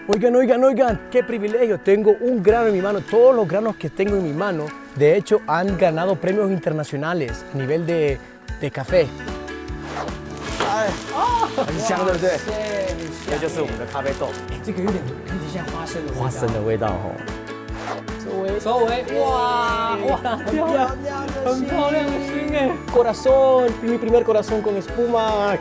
Oigan, qué privilegio. Tengo un grano en mi mano. Todos los granos que tengo en mi mano, de hecho, han ganado premios internacionales a nivel de café. 很香，对不对？这就是我们的咖啡豆。这个有点像花生的味道哦。周围，哇，很漂亮的心哎 ！Corazón, mi primer corazón con espuma.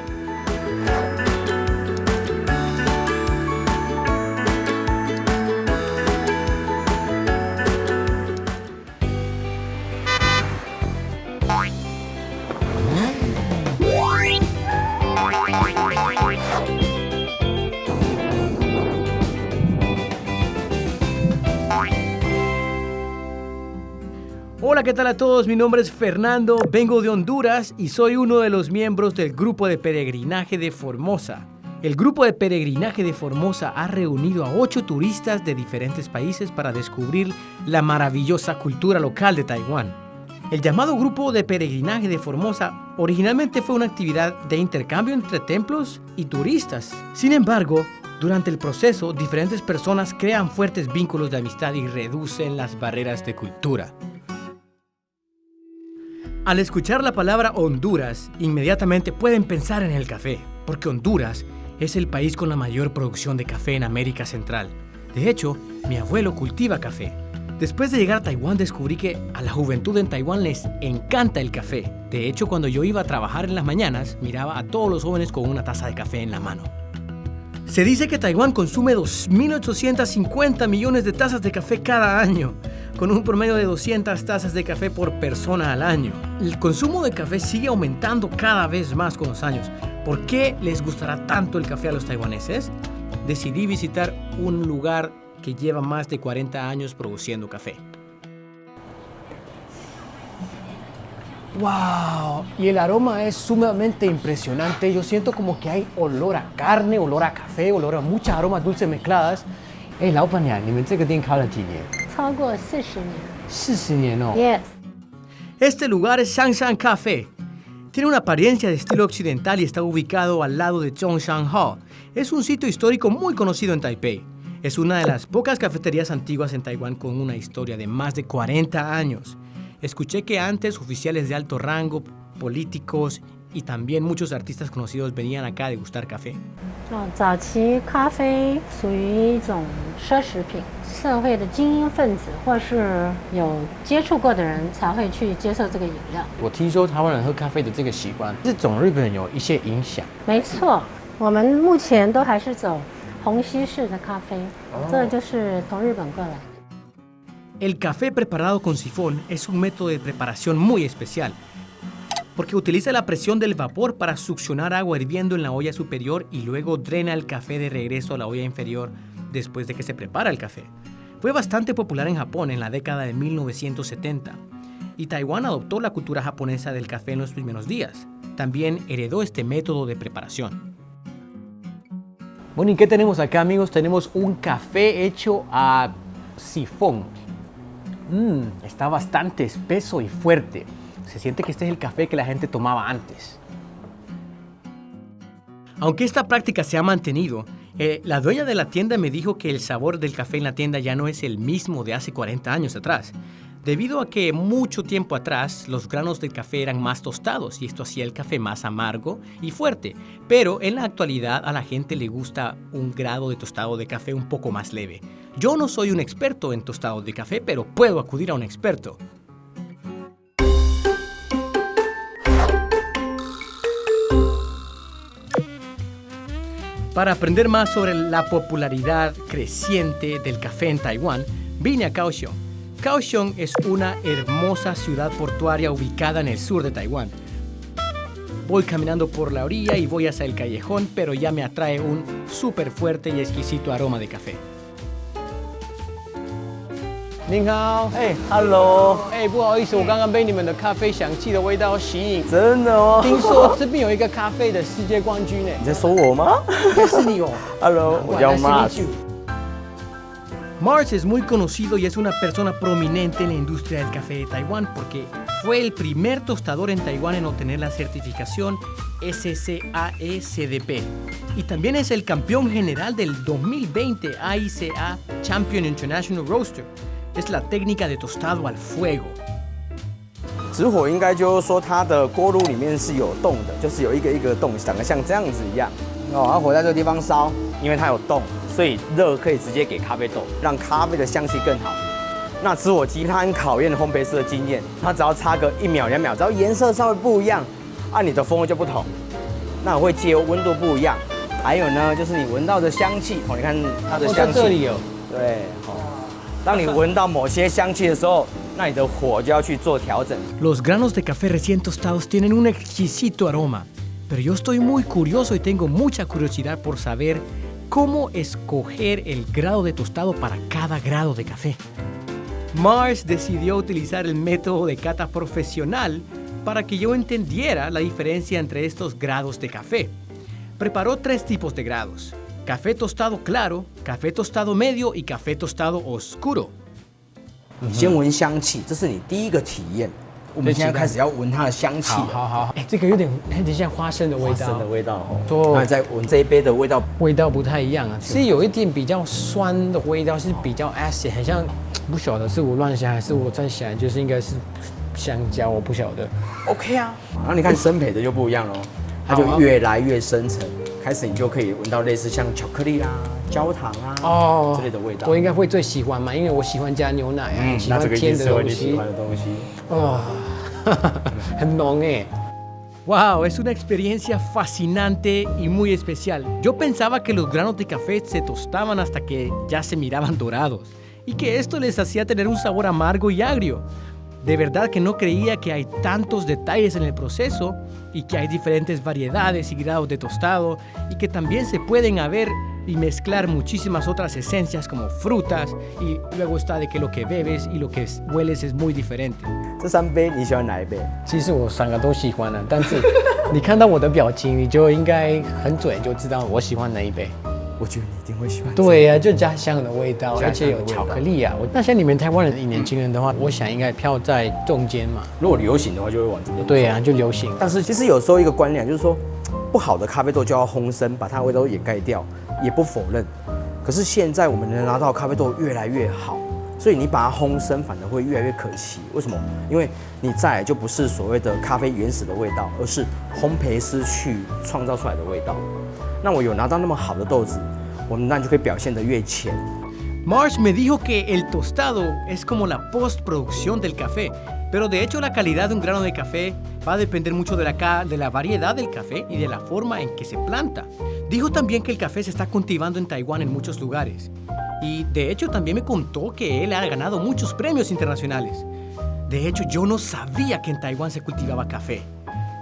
Hola, ¿qué tal a todos? Mi nombre es Fernando, vengo de Honduras y soy uno de los miembros del Grupo de Peregrinaje de Formosa. El Grupo de Peregrinaje de Formosa ha reunido a 8 turistas de diferentes países para descubrir la maravillosa cultura local de Taiwán. El llamado Grupo de Peregrinaje de Formosa originalmente fue una actividad de intercambio entre templos y turistas. Sin embargo, durante el proceso, diferentes personas crean fuertes vínculos de amistad y reducen las barreras de cultura. Al escuchar la palabra Honduras, inmediatamente pueden pensar en el café, porque Honduras es el país con la mayor producción de café en América Central. De hecho, mi abuelo cultiva café. Después de llegar a Taiwán descubrí que a la juventud en Taiwán les encanta el café. De hecho, cuando yo iba a trabajar en las mañanas, miraba a todos los jóvenes con una taza de café en la mano. Se dice que Taiwán consume 2.850 millones de tazas de café cada año, con un promedio de 200 tazas de café por persona al año. El consumo de café sigue aumentando cada vez más con los años. ¿Por qué les gustará tanto el café a los taiwaneses? Decidí visitar un lugar que lleva más de 40 años produciendo café. ¡Wow! Y el aroma es sumamente impresionante. Yo siento como que hay olor a carne, olor a café, olor a muchas aromas dulces mezcladas. Hey, 老板娘，你们这个店开了几年？超过40年。40年哦。Yes. Este lugar es Shangshan Café. Tiene una apariencia de estilo occidental y está ubicado al lado de Zhongshan Hall. Es un sitio histórico muy conocido en Taipei. Es una de las pocas cafeterías antiguas en Taiwán con una historia de más de 40 años. Escuché que antes oficiales de alto rango, políticos y también muchos artistas conocidos venían acá a degustar café. 早期咖啡属于一种奢侈品，社会的精英分子或是有接触过的人才会去接受这个饮料。我听说台湾人喝咖啡的这个习惯，是总日本有一些影响。没错，我们目前都还是走虹吸式的咖啡，这就是从日本过来的。El café preparado con sifón es un método de preparación muy especial, porque utiliza la presión del vapor para succionar agua hirviendo en la olla superior y luego drena el café de regreso a la olla inferior después de que se prepara el café. Fue bastante popular en Japón en la década de 1970 y Taiwán adoptó la cultura japonesa del café en los primeros días. También heredó este método de preparación. Bueno, ¿y qué tenemos acá, amigos? Tenemos un café hecho a sifón. Está bastante espeso y fuerte. Se siente que este es el café que la gente tomaba antes. Aunque esta práctica se ha mantenido, la dueña de la tienda me dijo que el sabor del café en la tienda ya no es el mismo de hace 40 años atrás, debido a que mucho tiempo atrás los granos del café eran más tostados y esto hacía el café más amargo y fuerte, pero en la actualidad a la gente le gusta un grado de tostado de café un poco más leve. Yo no soy un experto en tostado de café, pero puedo acudir a un experto. Para aprender más sobre la popularidad creciente del café en Taiwán, vine a Kaohsiung. Kaohsiung es una hermosa ciudad portuaria ubicada en el sur de Taiwán. Voy caminando por la orilla y voy hacia el callejón, pero ya me atrae un súper fuerte y exquisito aroma de café. 您好，Hello，不好意思，我刚刚被你们的咖啡香气的味道吸引。真的哦。听说这边有一个咖啡的世界冠军呢。你在说我吗？是你哦。Hello，我叫 Mars。Mars es muy conocido y es una persona prominente en la industria del café de Taiwán porque fue el primer tostador en Taiwán en obtener la certificación SCAE-CDP y también es el campeón general del 2020 AICA Champion International Roaster. Es la técnica de tostado al fuego. 直火应该就是说它的锅炉里面是有洞的，就是有一个一个洞，长得像这样子一样。哦，它火在这个地方烧，因为它有洞，所以热可以直接给咖啡豆，让咖啡的香气更好。那直火机它很考验烘焙师的经验，它只要差个1秒2秒，只要颜色稍微不一样，你的风味就不同。那我会借由温度不一样，还有呢，就是你闻到的香气，你看它的香气，这里有，对，当你闻到某些香气的时候。那你的火就要去做调整。Los granos de café recién tostados tienen un exquisito aroma, pero yo estoy muy curioso y tengo mucha curiosidad por saber cómo escoger el grado de tostado para cada grado de café. Mars decidió utilizar el método de cata profesional para que yo entendiera la diferencia entre estos grados de café. Preparó 3 tipos de grados: café tostado claro, café tostado medio y café tostado oscuro. 你先闻香气，这是你第一个体验。我们现在开始要闻它的香气。好，这个有点像花生的味道。花生的味道哦。那再闻这一杯的味道，味道不太一样啊，是有一点比较酸的味道，是比较 acid， 很像，不晓得是我乱想还是我在想，就是应该是香蕉，我不晓得。OK 啊，然后你看生培的就不一样咯，它就越来越深层。开始你就可以闻到类似像巧克力啦、焦糖啊之类的味道。我应该会最喜欢嘛，因为我喜欢加牛奶啊，喜欢甜的东西。哦，很浓哎。Wow, es una experiencia fascinante y muy especial. Yo pensaba que los granos de café se tostaban hasta que ya se miraban dorados y que esto les hacía tener un sabor amargo y agrio. De verdad que no creía que hay tantos detalles en el proceso y que hay diferentes variedades y grados de tostado y que también se pueden haber y mezclar muchísimas otras esencias como frutas y luego está de que lo que bebes y lo que hueles es muy diferente. 这3杯你喜欢哪一杯？其实我3个都喜欢了，但是你看到我的表情，你就应该很准就知道我喜欢哪一杯。我觉得你一定会喜欢。对呀，就家乡的味道，而且有巧克力啊。那像你们台湾人年轻人的话，我想应该飘在中间嘛。如果流行的话，就会往这边。对呀，就流行。但是其实有时候一个观念就是说，不好的咖啡豆就要烘生，把它的味道都掩盖掉，也不否认。可是现在我们能拿到咖啡豆越来越好，所以你把它烘生反而会越来越可惜。为什么？因为你再来就不是所谓的咖啡原始的味道，而是烘焙师去创造出来的味道。那我有拿到那么好的豆子，我们那就可以表现得越浅。Mars me dijo que el tostado es como la postproducción del café, pero de hecho la calidad de un grano de café va a depender mucho de la variedad del café y de la forma en que se planta. Dijo también que el café se está cultivando en Taiwán en muchos lugares. Y de hecho también me contó que él ha ganado muchos premios internacionales. De hecho, yo no sabía que en Taiwán se cultivaba café.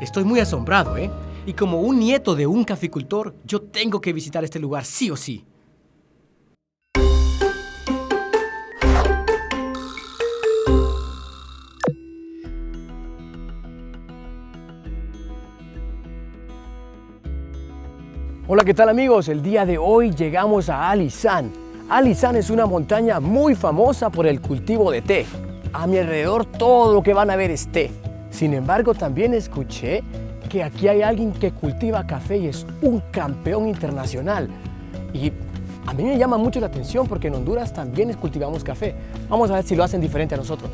Estoy muy asombrado, ¿eh? Y como un nieto de un caficultor, yo tengo que visitar este lugar sí o sí. Hola, ¿qué tal amigos? El día de hoy llegamos a Alishan. Alishan es una montaña muy famosa por el cultivo de té. A mi alrededor todo lo que van a ver es té. Sin embargo, también escuché que aquí hay alguien que cultiva café y es un campeón internacional. Y a mí me llama mucho la atención porque en Honduras también cultivamos café. Vamos a ver si lo hacen diferente a nosotros.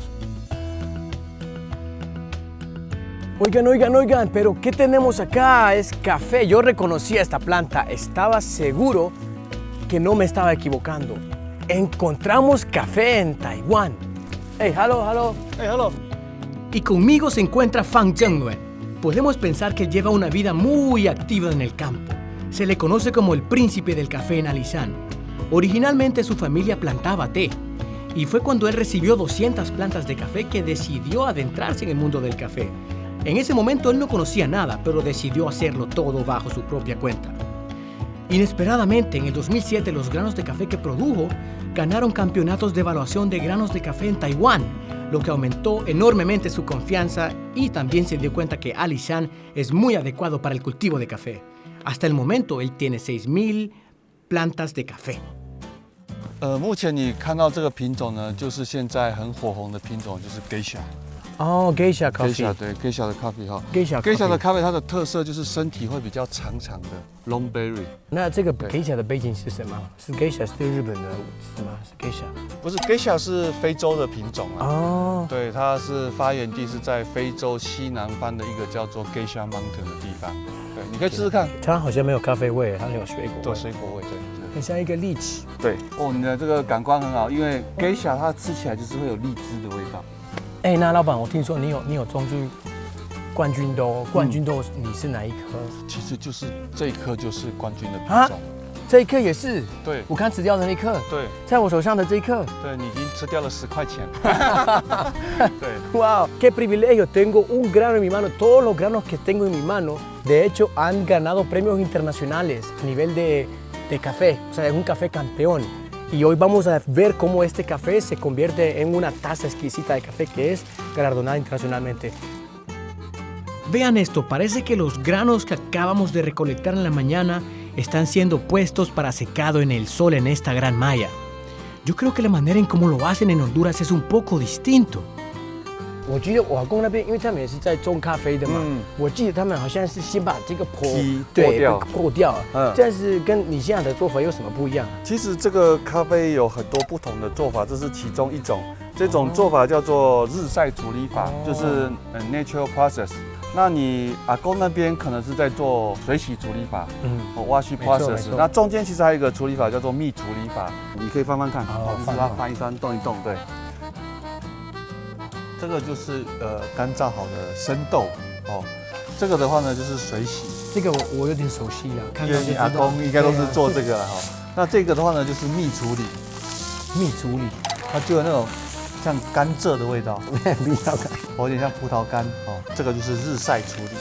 Oigan, pero ¿qué tenemos acá? Es café. Yo reconocía esta planta, estaba seguro que no me estaba equivocando. Encontramos café en Taiwán. Hey, hello. Hey, hello. Y conmigo se encuentra Fang Zhengnuen. Podemos pensar que lleva una vida muy activa en el campo. Se le conoce como el príncipe del café en Alishan. Originalmente su familia plantaba té. Y fue cuando él recibió 200 plantas de café que decidió adentrarse en el mundo del café. En ese momento él no conocía nada, pero decidió hacerlo todo bajo su propia cuenta. Inesperadamente, en el 2007, los granos de café que produjo ganaron campeonatos de evaluación de granos de café en Taiwán, lo que aumentó enormemente su confianza y también se dio cuenta que Alishan es muy adecuado para el cultivo de café. Hasta el momento, él tiene 6,000 plantas de café. 目前你看到这个品种呢，就是现在很火红的品种，就是 Geisha。哦，Geisha Geisha coffee，对 Geisha 的咖啡哈。 Geisha Geisha 的 coffee。咖啡它的特色就是身体会比较长长的 long berry，那这个对 Geisha 的背景是什么？是 Geisha 是日本的是吗？是 Geisha。不是 Geisha 是非洲的品种啊。哦，对，它是发源地是在非洲西南方的一个叫做 Geisha Mountain 的地方。对，你可以试试看。它好像没有咖啡味，它有水果对，味，水果味，对。很像一个荔枝。对哦，你的这个感官很好，因为 Geisha 它吃起来就是会有荔枝的味道。哎，那老板，我听说你有种出冠军豆，冠军豆你是哪一颗？其实就是这一颗就是冠军的品种。这一颗也是，对我刚吃掉的那一颗，对在我手上的这一颗。对，你已经吃掉了10块钱。对。 Wow, qué privilegio. Tengo un grano en mi mano. Todos los granos que tengo en mi mano, de hecho, han ganado premios internacionales a nivel de café. O sea, es un café campeón. Y hoy vamos a ver cómo este café se convierte en una taza exquisita de café que es galardonada internacionalmente. Vean esto, parece que los granos que acabamos de recolectar en la mañana están siendo puestos para secado en el sol en esta gran malla. Yo creo que la manera en cómo lo hacen en Honduras es un poco distinto. 我记得我阿公那边，因为他们也是在种咖啡的嘛，我记得他们好像是先把这个皮过掉，嗯，这样是跟你现在的做法有什么不一样？其实这个咖啡有很多不同的做法，这是其中一种。这种做法叫做日晒处理法，就是 natural process。那你阿公那边可能是在做水洗处理法，wash process。那中间其实还有一个处理法叫做蜜处理法，你可以翻翻看，就是它翻一翻，动一动，对。这个就是干燥好的生豆哦，这个的话呢就是水洗。这个我有点熟悉了，看因为你阿公应该都是做这个了哈。那这个的话呢就是蜜处理，蜜处理，它就有那种像甘蔗的味道，比较感。有点像葡萄干哦。这个就是日晒处理，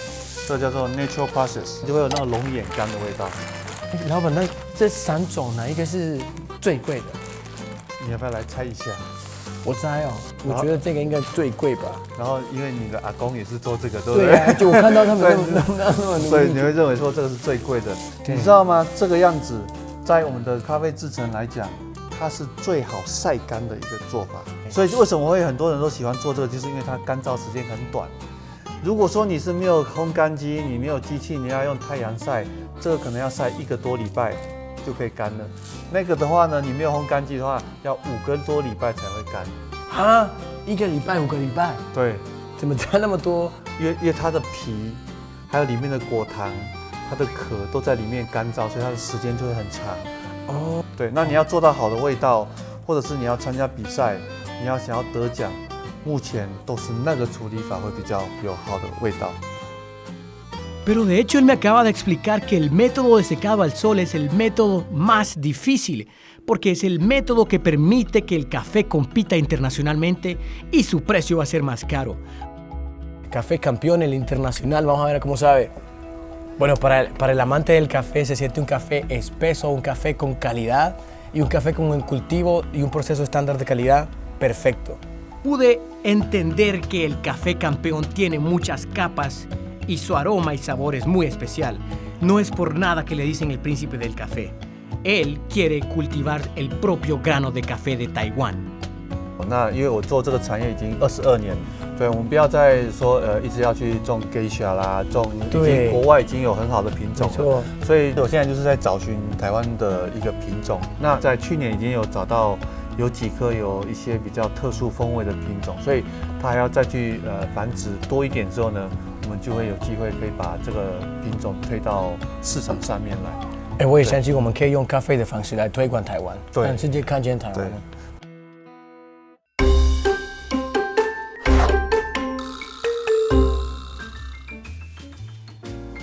这个叫做 natural process， 就会有那种龙眼干的味道。老板，那这3种哪一个是最贵的？你要不要来猜一下？我猜哦，我觉得这个应该最贵吧。然后因为你的阿公也是做这个，对不对？对啊，就我看到他们那么努力，所以你会认为说这个是最贵的。你知道吗？这个样子，在我们的咖啡制程来讲，它是最好晒干的一个做法。所以为什么会很多人都喜欢做这个，就是因为它干燥时间很短。如果说你是没有烘干机，你没有机器，你要用太阳晒，这个可能要晒1个多礼拜就可以干了。那个的话呢，你没有烘干机的话，要5个多礼拜才会干。啊，1个礼拜5个礼拜？对，怎么差那么多？因为它的皮，还有里面的果糖，它的壳都在里面干燥，所以它的时间就会很长。哦，对，那你要做到好的味道，或者是你要参加比赛，你要想要得奖，目前都是那个处理法会比较有好的味道。 Pero de hecho él me acaba de explicar que el método de secado al sol es el método más difícil, porque es el método que permite que el café compita internacionalmente y su precio va a ser más caro. Café campeón, el internacional, vamos a ver cómo sabe. Bueno, para el amante del café se siente un café espeso, un café con calidad y un café con un cultivo y un proceso estándar de calidad perfecto. Pude entender que el café campeón tiene muchas capas y su aroma y sabor es muy especial. No es por nada que le dicen el príncipe del café. Él quiere cultivar el propio grano de café de Taiwán. 那因为我做这个产业已经22年，对，我们不要再说一直要去种 Geisha 啦，种已经国外已经有很好的品种了，所以我现在就是在找寻台湾的一个品种。那在去年已经有找到有几颗有一些比较特殊风味的品种，所以它还要再去繁殖多一点之后呢，我们就会有机会可以把这个品种推到市场上面来。哎，我也相信我们可以用咖啡的方式来推广台湾，对，让世界看见台湾。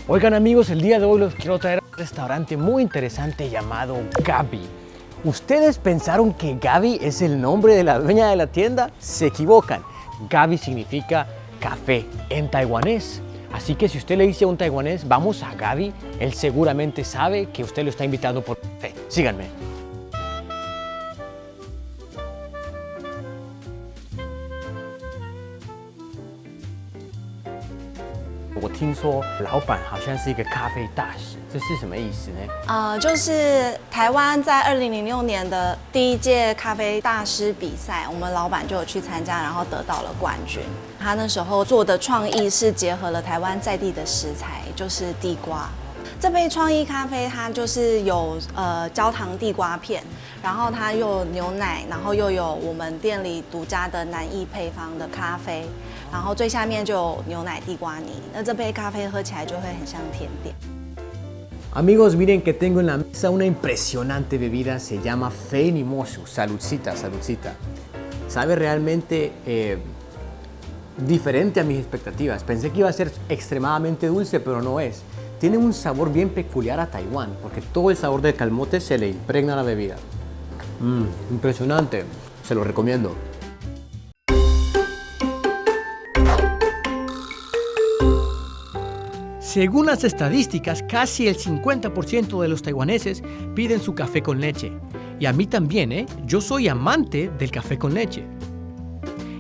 Oigan amigos, el día de hoy los quiero traer a un restaurante muy interesante llamado Gaby. ¿Ustedes pensaron que Gaby es el nombre de la dueña de la tienda? Se equivocan. Gaby significa café en taiwanés. Así que si usted le dice a un taiwanés, vamos a Gaby, él seguramente sabe que usted lo está invitando por café. Síganme. 听说老板好像是一个咖啡大师，这是什么意思呢？就是台湾在2006年的第一届咖啡大师比赛，我们老板就有去参加，然后得到了冠军。他那时候做的创意是结合了台湾在地的食材，就是地瓜。这杯创意咖啡它就是有焦糖地瓜片，然后它又有牛奶，然后又有我们店里独家的南意配方的咖啡，然后最下面就有牛奶地瓜泥。那这杯咖啡喝起来就会很像甜点。Amigos, miren que tengo en la mesa una impresionante bebida, se llama Fenimosu. Saludcita, saludcita. Sabe realmente diferente a mis expectativas. Pensé que iba a ser extremadamente dulce, pero no es. Tiene un sabor bien peculiar a Taiwán, porque todo el sabor del camote se le impregna a la bebida. Impresionante, se lo recomiendo. Según las estadísticas, casi el 50% de los taiwaneses piden su café con leche. Y a mí también, ¿eh? Yo soy amante del café con leche.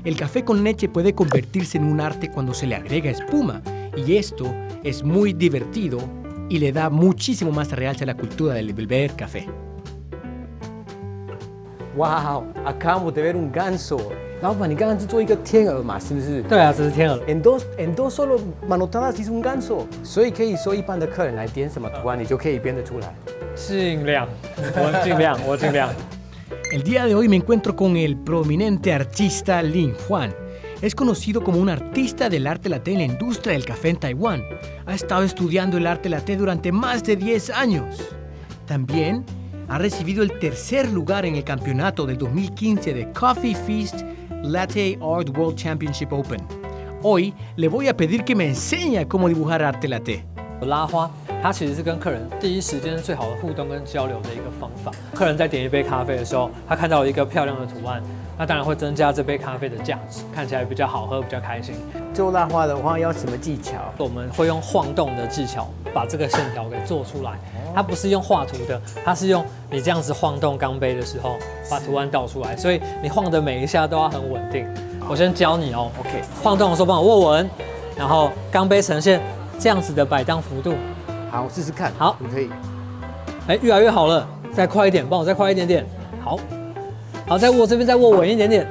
El café con leche puede convertirse en un arte cuando se le agrega espuma, y esto es muy divertido y le da muchísimo más realce a la cultura del beber café. ¡Wow! Acabamos de ver un ganso. 老板，你刚刚是做一个天鹅嘛，是不是？对啊，这是天鹅。En dos solo manotadas hizo un ganso， 所以可以说一般的客人来点什么图案，你就可以编得出来。尽量，我尽量。El día de hoy me encuentro con el prominente artista Lin Juan. Es conocido como un artista del arte latte en la industria del café en Taiwán. Ha estado estudiando el arte latte durante más de 10 años. También ha recibido el tercer lugar en el campeonato del 2015 de Coffee Feast Latte Art World Championship Open. Hoy le voy a pedir que me enseñe cómo dibujar arte latte. 拉花，它其实是跟客人第一时间最好的互动跟交流的一个方法。客人在点一杯咖啡的时候，他看到了一个漂亮的图案，那当然会增加这杯咖啡的价值，看起来比较好喝，比较开心。做拉花的话要什么技巧？我们会用晃动的技巧把这个线条给做出来。它不是用画图的，它是用你这样子晃动钢杯的时候把图案倒出来，所以你晃的每一下都要很稳定。我先教你哦 ，OK， 晃动的时候帮我握稳，然后钢杯呈现这样子的摆荡幅度。好，试试看。好，你可以。哎，越来越好了，再快一点，帮我再快一点点。好，好，再握这边再握稳一点点。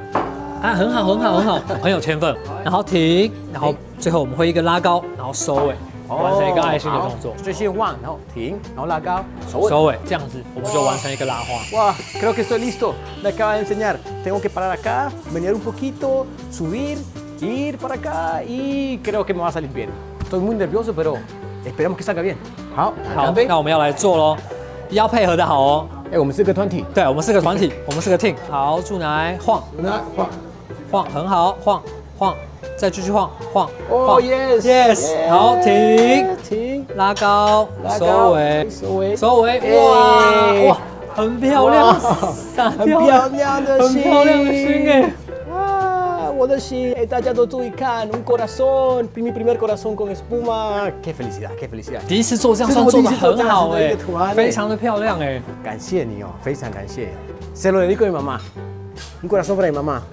啊，很好，很好，很好，很有天分。然后停，然后最后我们会一个拉高，然后收尾，完成一个爱心的动作。最先望，然后停，然后拉高，收尾，这样子我们就完成一个拉花。哇 creo que estoy listo. Me acaba de enseñar. Tengo que parar acá, venir un poquito, subir, ir para acá y creo que me va a salir bien. Estoy muy nervioso, pero esperamos que salga bien. 好，好，那我们要来做咯，要配合的好哦。我们是个团体。对，我们是个团体，我们是个 team。好，助来晃，晃，很好，晃，再继续晃，晃。哦 ，yes，好，停，拉高，收尾，哇，很漂亮，很漂亮的心，很漂亮的心哎。我的心，大家都注意看 un corazón, mi primer corazón con espuma, qué felicidad, qué felicidad。第一次做这样算做得很好哎，非常的漂亮哎，感谢你哦，非常感谢。Se lo dedico a mi mamá, un corazón para mi mamá.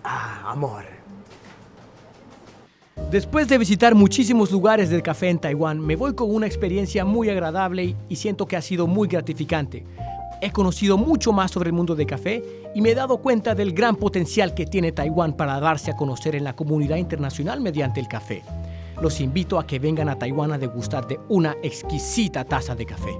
Ah, amor. Después de visitar muchísimos lugares del café en Taiwán, me voy con una experiencia muy agradable y siento que ha sido muy gratificante. He conocido mucho más sobre el mundo del café y me he dado cuenta del gran potencial que tiene Taiwán para darse a conocer en la comunidad internacional mediante el café. Los invito a que vengan a Taiwán a degustar de una exquisita taza de café.